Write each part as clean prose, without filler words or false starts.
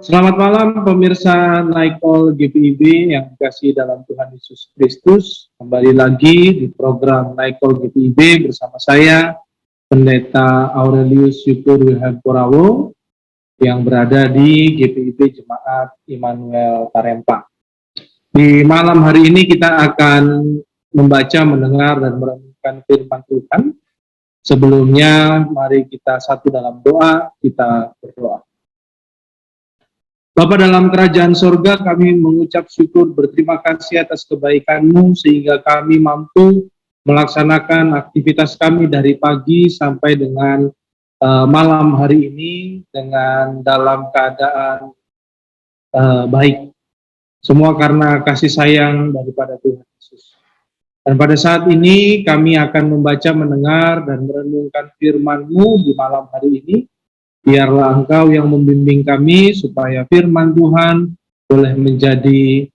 Selamat malam pemirsa Naikol GPIB yang dikasihi dalam Tuhan Yesus Kristus. Kembali lagi di program Naikol GPIB bersama saya, Pendeta Aurelius Syukur Wilhelm yang berada di GPIB Jemaat Immanuel Tarempa. Di malam hari ini kita akan membaca, mendengar, dan merenungkan firman Tuhan. Sebelumnya, mari kita satu dalam doa, kita berdoa. Bapa dalam kerajaan sorga, kami mengucap syukur berterima kasih atas kebaikan-Mu sehingga kami mampu melaksanakan aktivitas kami dari pagi sampai dengan malam hari ini dengan dalam keadaan baik. Semua karena kasih sayang daripada Tuhan Yesus. Dan pada saat ini kami akan membaca, mendengar, dan merenungkan firman-Mu di malam hari ini. Biarlah Engkau yang membimbing kami supaya firman Tuhan boleh menjadi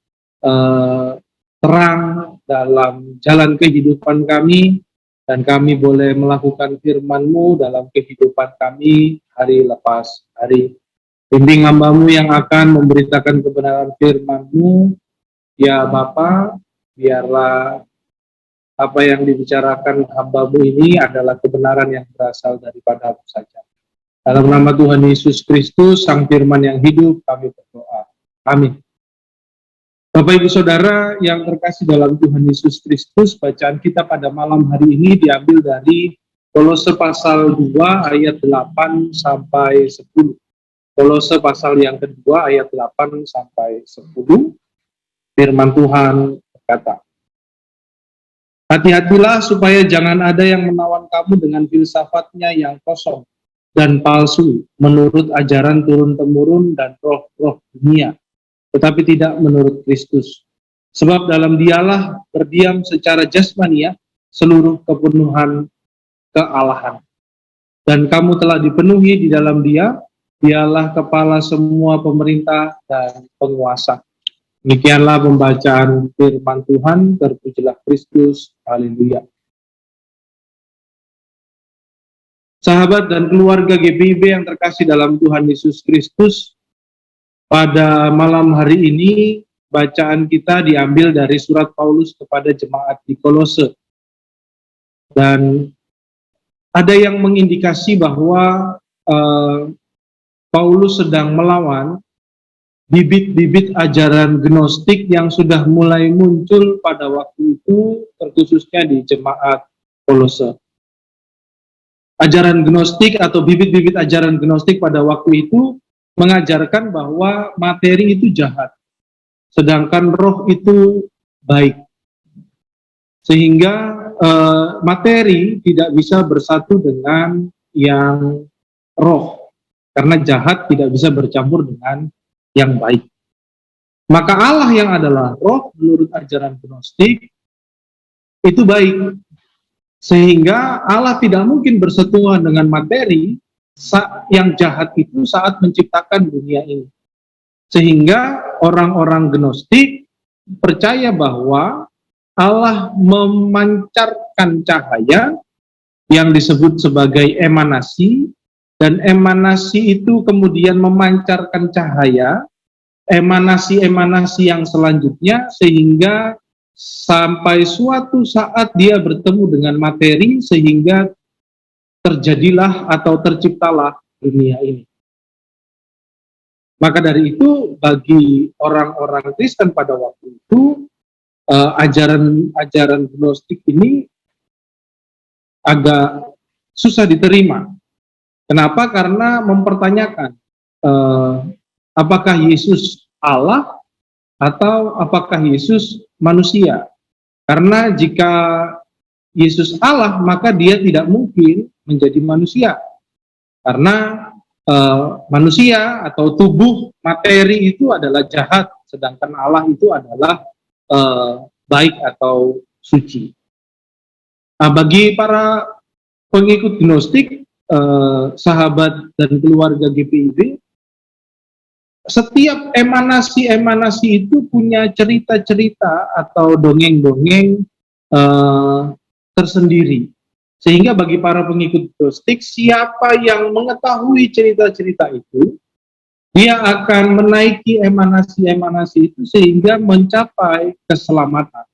terang dalam jalan kehidupan kami, dan kami boleh melakukan firman-Mu dalam kehidupan kami hari lepas hari. Bimbing hamba-Mu yang akan memberitakan kebenaran firman-Mu, ya Bapa, biarlah apa yang dibicarakan hamba-Mu ini adalah kebenaran yang berasal daripada-Mu saja. Dalam nama Tuhan Yesus Kristus, Sang Firman yang hidup, kami berdoa. Amin. Bapak Ibu Saudara yang terkasih dalam Tuhan Yesus Kristus, bacaan kita pada malam hari ini diambil dari Kolose pasal 2 ayat 8 sampai 10. Kolose pasal yang kedua ayat 8 sampai 10. Firman Tuhan berkata, "Hati-hatilah supaya jangan ada yang menawan kamu dengan filsafatnya yang kosong dan palsu, menurut ajaran turun-temurun dan roh-roh dunia, tetapi tidak menurut Kristus. Sebab dalam Dialah berdiam secara jasmania seluruh kepenuhan kealahan. Dan kamu telah dipenuhi di dalam Dia, Dialah kepala semua pemerintah dan penguasa." Demikianlah pembacaan firman Tuhan. Terpujilah Kristus. Haleluya. Sahabat dan keluarga GPIB yang terkasih dalam Tuhan Yesus Kristus, pada malam hari ini bacaan kita diambil dari surat Paulus kepada jemaat di Kolose. Dan ada yang mengindikasi bahwa Paulus sedang melawan bibit-bibit ajaran gnostik yang sudah mulai muncul pada waktu itu, terkhususnya di jemaat Kolose. Ajaran gnostik atau bibit-bibit ajaran gnostik pada waktu itu mengajarkan bahwa materi itu jahat, sedangkan roh itu baik. Sehingga materi tidak bisa bersatu dengan yang roh, karena jahat tidak bisa bercampur dengan yang baik. Maka Allah yang adalah roh menurut ajaran gnostik itu baik. Sehingga Allah tidak mungkin bersentuhan dengan materi yang jahat itu saat menciptakan dunia ini. Sehingga orang-orang gnostik percaya bahwa Allah memancarkan cahaya yang disebut sebagai emanasi, dan emanasi itu kemudian memancarkan cahaya, emanasi-emanasi yang selanjutnya, sehingga sampai suatu saat dia bertemu dengan materi sehingga terjadilah atau terciptalah dunia ini. Maka dari itu bagi orang-orang Kristen pada waktu itu ajaran gnostik ini agak susah diterima. Kenapa? Karena mempertanyakan apakah Yesus Allah atau apakah Yesus manusia? Karena jika Yesus Allah, maka dia tidak mungkin menjadi manusia. Karena manusia atau tubuh materi itu adalah jahat, sedangkan Allah itu adalah baik atau suci. Nah, bagi para pengikut gnostik, sahabat dan keluarga GPIB, setiap emanasi-emanasi itu punya cerita-cerita atau dongeng-dongeng tersendiri. Sehingga bagi para pengikut gnostik, siapa yang mengetahui cerita-cerita itu, Dia akan menaiki emanasi-emanasi itu sehingga mencapai keselamatan.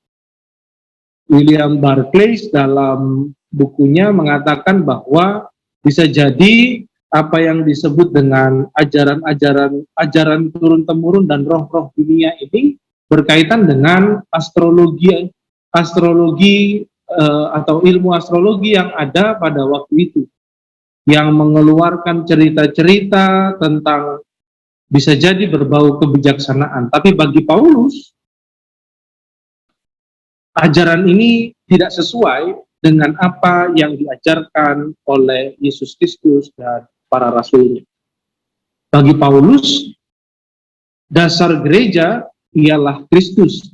William Barclay dalam bukunya mengatakan bahwa bisa jadi apa yang disebut dengan ajaran turun-temurun dan roh-roh dunia ini berkaitan dengan astrologi atau ilmu astrologi yang ada pada waktu itu, yang mengeluarkan cerita-cerita tentang bisa jadi berbau kebijaksanaan. Tapi bagi Paulus, ajaran ini tidak sesuai dengan apa yang diajarkan oleh Yesus Kristus dan para rasulnya. Bagi Paulus, dasar gereja ialah Kristus.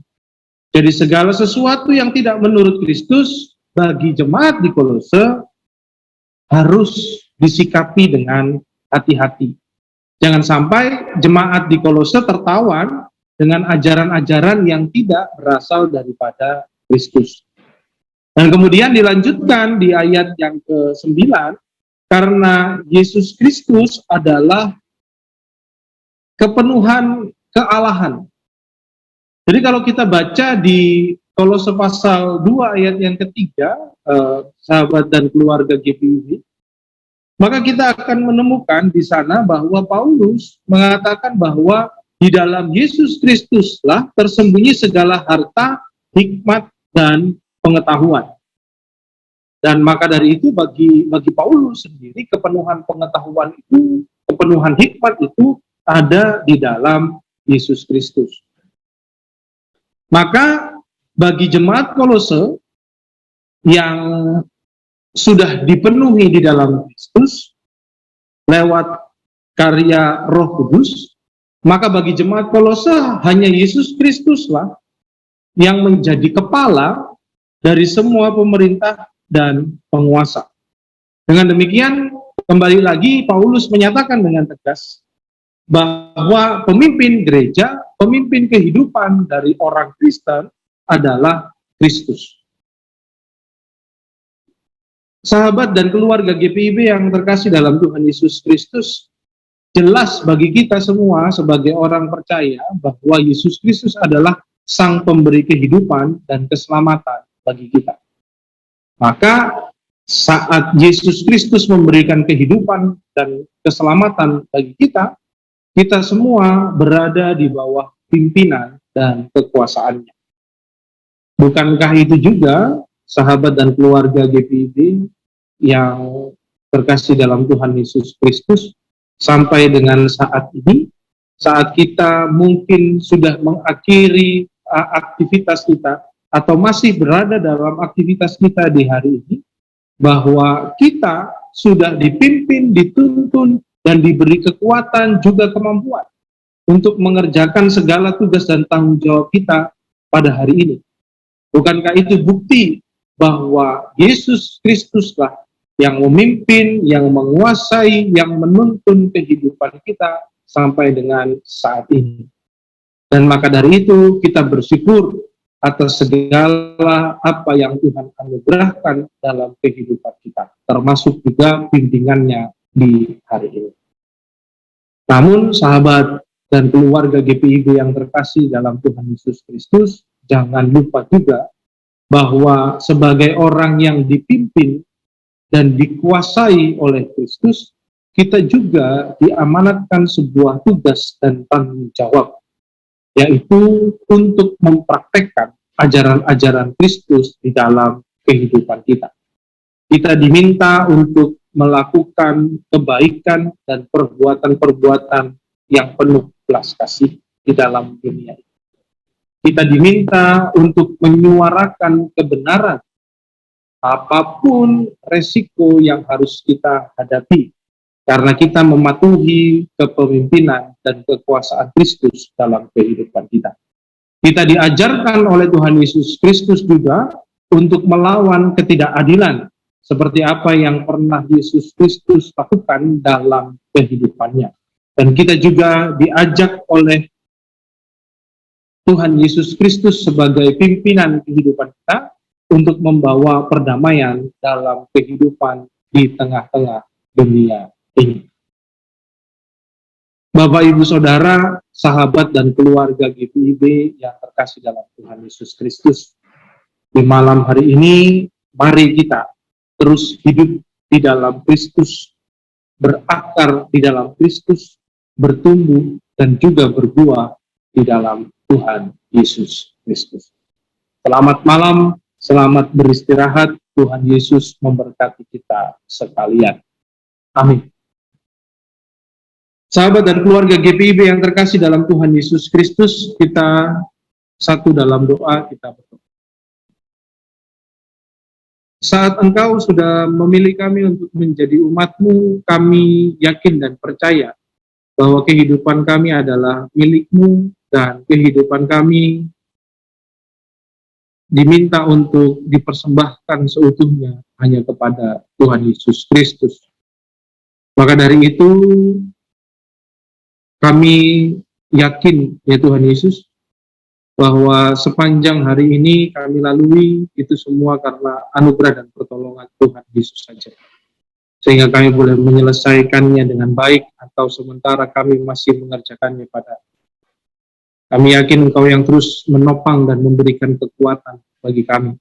Jadi segala sesuatu yang tidak menurut Kristus bagi jemaat di Kolose harus disikapi dengan hati-hati. Jangan sampai jemaat di Kolose tertawan dengan ajaran-ajaran yang tidak berasal daripada Kristus. Dan kemudian dilanjutkan di ayat yang ke-9, karena Yesus Kristus adalah kepenuhan kealahan. Jadi kalau kita baca di Kolose pasal 2 ayat yang ketiga, sahabat dan keluarga GPIB, maka kita akan menemukan di sana bahwa Paulus mengatakan bahwa di dalam Yesus Kristuslah tersembunyi segala harta, hikmat, dan pengetahuan. Dan maka dari itu bagi Paulus sendiri kepenuhan pengetahuan itu, kepenuhan hikmat itu ada di dalam Yesus Kristus. Maka bagi jemaat Kolose yang sudah dipenuhi di dalam Kristus lewat karya Roh Kudus, maka bagi jemaat Kolose hanya Yesus Kristuslah yang menjadi kepala dari semua pemerintah dan penguasa. Dengan demikian, kembali lagi Paulus menyatakan dengan tegas bahwa pemimpin gereja, pemimpin kehidupan dari orang Kristen adalah Kristus. Sahabat dan keluarga GPIB yang terkasih dalam Tuhan Yesus Kristus, jelas bagi kita semua sebagai orang percaya bahwa Yesus Kristus adalah Sang Pemberi kehidupan dan keselamatan bagi kita. Maka saat Yesus Kristus memberikan kehidupan dan keselamatan bagi kita, kita semua berada di bawah pimpinan dan kekuasaannya. Bukankah itu juga sahabat dan keluarga GPIB yang terkasih dalam Tuhan Yesus Kristus, sampai dengan saat ini, saat kita mungkin sudah mengakhiri aktivitas kita, atau masih berada dalam aktivitas kita di hari ini, bahwa kita sudah dipimpin, dituntun, dan diberi kekuatan juga kemampuan untuk mengerjakan segala tugas dan tanggung jawab kita pada hari ini. Bukankah itu bukti bahwa Yesus Kristuslah yang memimpin, yang menguasai, yang menuntun kehidupan kita sampai dengan saat ini. Dan maka dari itu kita bersyukur atas segala apa yang Tuhan anugerahkan dalam kehidupan kita, termasuk juga bimbingannya di hari ini. Namun sahabat dan keluarga GPIB yang terkasih dalam Tuhan Yesus Kristus, jangan lupa juga bahwa sebagai orang yang dipimpin dan dikuasai oleh Kristus, kita juga diamanatkan sebuah tugas dan tanggung jawab, yaitu untuk mempraktekkan ajaran-ajaran Kristus di dalam kehidupan kita. Kita diminta untuk melakukan kebaikan dan perbuatan-perbuatan yang penuh belas kasih di dalam dunia ini. Kita diminta untuk menyuarakan kebenaran, apapun resiko yang harus kita hadapi, karena kita mematuhi kepemimpinan dan kekuasaan Kristus dalam kehidupan kita. Kita diajarkan oleh Tuhan Yesus Kristus juga untuk melawan ketidakadilan, seperti apa yang pernah Yesus Kristus lakukan dalam kehidupannya. Dan kita juga diajak oleh Tuhan Yesus Kristus sebagai pimpinan kehidupan kita untuk membawa perdamaian dalam kehidupan di tengah-tengah dunia ini. Bapak, Ibu, Saudara, sahabat dan keluarga GPIB yang terkasih dalam Tuhan Yesus Kristus. Di malam hari ini, mari kita terus hidup di dalam Kristus, berakar di dalam Kristus, bertumbuh dan juga berbuah di dalam Tuhan Yesus Kristus. Selamat malam, selamat beristirahat. Tuhan Yesus memberkati kita sekalian. Amin. Sahabat dan keluarga GPIB yang terkasih dalam Tuhan Yesus Kristus, kita satu dalam doa, kita berdoa. Saat Engkau sudah memilih kami untuk menjadi umat-Mu, kami yakin dan percaya bahwa kehidupan kami adalah milik-Mu dan kehidupan kami diminta untuk dipersembahkan seutuhnya hanya kepada Tuhan Yesus Kristus. Maka dari itu, kami yakin, ya Tuhan Yesus, bahwa sepanjang hari ini kami lalui itu semua karena anugerah dan pertolongan Tuhan Yesus saja. Sehingga kami boleh menyelesaikannya dengan baik, atau sementara kami masih mengerjakannya pada. Kami yakin Engkau yang terus menopang dan memberikan kekuatan bagi kami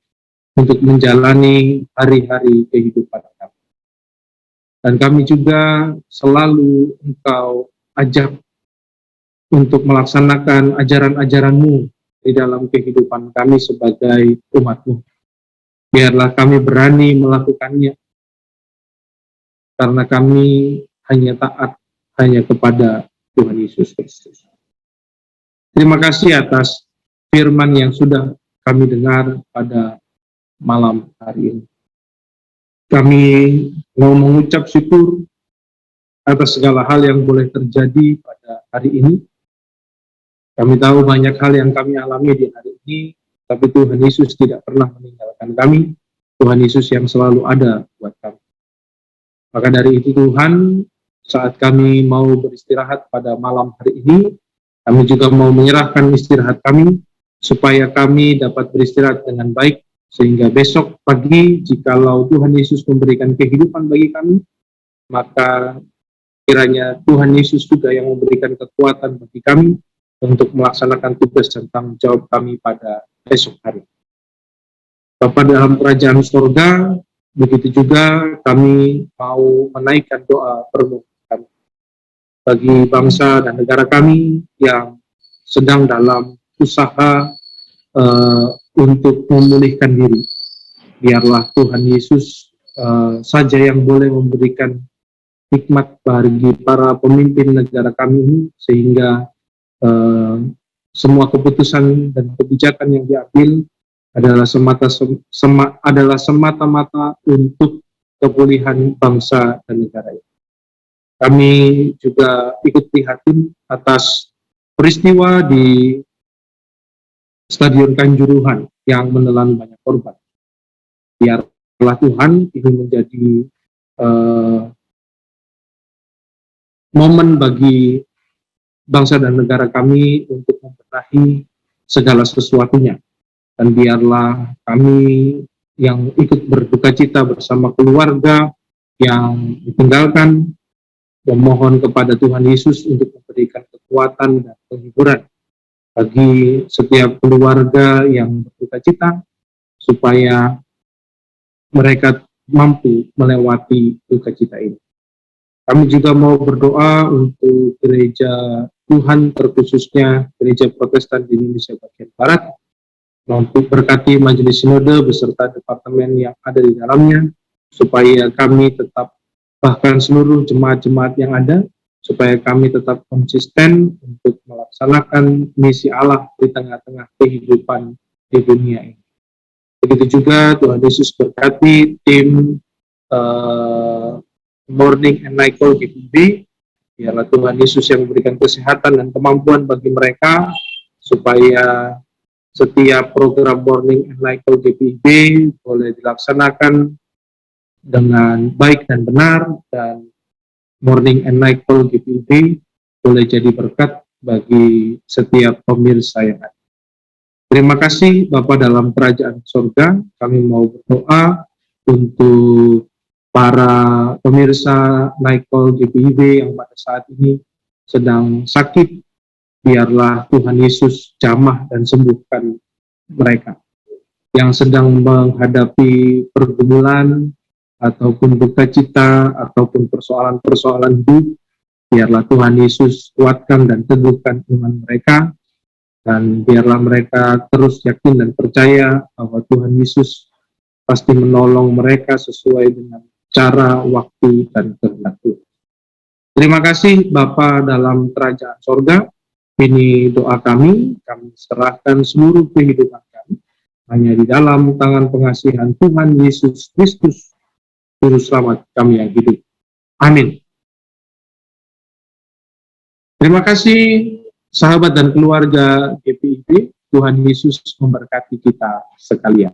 untuk menjalani hari-hari kehidupan kami. Dan kami juga selalu Engkau ajak untuk melaksanakan ajaran-ajaran-Mu di dalam kehidupan kami sebagai umat-Mu. Biarlah kami berani melakukannya, karena kami hanya taat hanya kepada Tuhan Yesus Kristus. Terima kasih atas firman yang sudah kami dengar pada malam hari ini. Kami mau mengucap syukur atas segala hal yang boleh terjadi pada hari ini. Kami tahu banyak hal yang kami alami di hari ini, tapi Tuhan Yesus tidak pernah meninggalkan kami. Tuhan Yesus yang selalu ada buat kami. Maka dari itu Tuhan, saat kami mau beristirahat pada malam hari ini, kami juga mau menyerahkan istirahat kami, supaya kami dapat beristirahat dengan baik, sehingga besok pagi, jikalau Tuhan Yesus memberikan kehidupan bagi kami, maka kiranya Tuhan Yesus juga yang memberikan kekuatan bagi kami, untuk melaksanakan tugas dan tanggung jawab kami pada esok hari. Bapa dalam kerajaan surga, begitu juga kami mau menaikkan doa permohonan bagi bangsa dan negara kami yang sedang dalam usaha untuk memulihkan diri. Biarlah Tuhan Yesus saja yang boleh memberikan hikmat bagi para pemimpin negara kami ini, sehingga semua keputusan dan kebijakan yang diambil adalah semata-mata untuk kepulihan bangsa dan negara ini. Kami juga ikut prihatin atas peristiwa di Stadion Kanjuruhan yang menelan banyak korban. Biarlah Tuhan ini menjadi momen bagi bangsa dan negara kami untuk membenahi segala sesuatunya. Dan biarlah kami yang ikut berduka cita bersama keluarga yang ditinggalkan, memohon kepada Tuhan Yesus untuk memberikan kekuatan dan penghiburan bagi setiap keluarga yang berduka cita, supaya mereka mampu melewati duka cita ini. Kami juga mau berdoa untuk gereja Tuhan, terkhususnya gereja Protestan di Indonesia bagian Barat, untuk berkati majelis sinode beserta departemen yang ada di dalamnya, supaya kami tetap, bahkan seluruh jemaat-jemaat yang ada, supaya kami tetap konsisten untuk melaksanakan misi Allah di tengah-tengah kehidupan di dunia ini. Begitu juga Tuhan Yesus berkati tim Morning and Night Call GPIB. Biarlah Tuhan Yesus yang memberikan kesehatan dan kemampuan bagi mereka, supaya setiap program Morning and Night Call GPIB boleh dilaksanakan dengan baik dan benar, dan Morning and Night Call GPIB boleh jadi berkat bagi setiap pemirsa yang ada. Terima kasih Bapa dalam kerajaan surga. Kami mau berdoa untuk para pemirsa Night Call GPIB yang pada saat ini sedang sakit, biarlah Tuhan Yesus jamah dan sembuhkan mereka. Yang sedang menghadapi pergumulan, ataupun duka cita, ataupun persoalan-persoalan hidup, biarlah Tuhan Yesus kuatkan dan teguhkan iman mereka, dan biarlah mereka terus yakin dan percaya bahwa Tuhan Yesus pasti menolong mereka sesuai dengan cara, waktu, dan kehendak Tuhan. Terima kasih Bapa dalam kerajaan sorga. Ini doa kami serahkan seluruh kehidupan kami hanya di dalam tangan pengasihan Tuhan Yesus Kristus, Juru Selamat kami yang hidup. Amin. Terima kasih sahabat dan keluarga GPIB. Tuhan Yesus memberkati kita sekalian.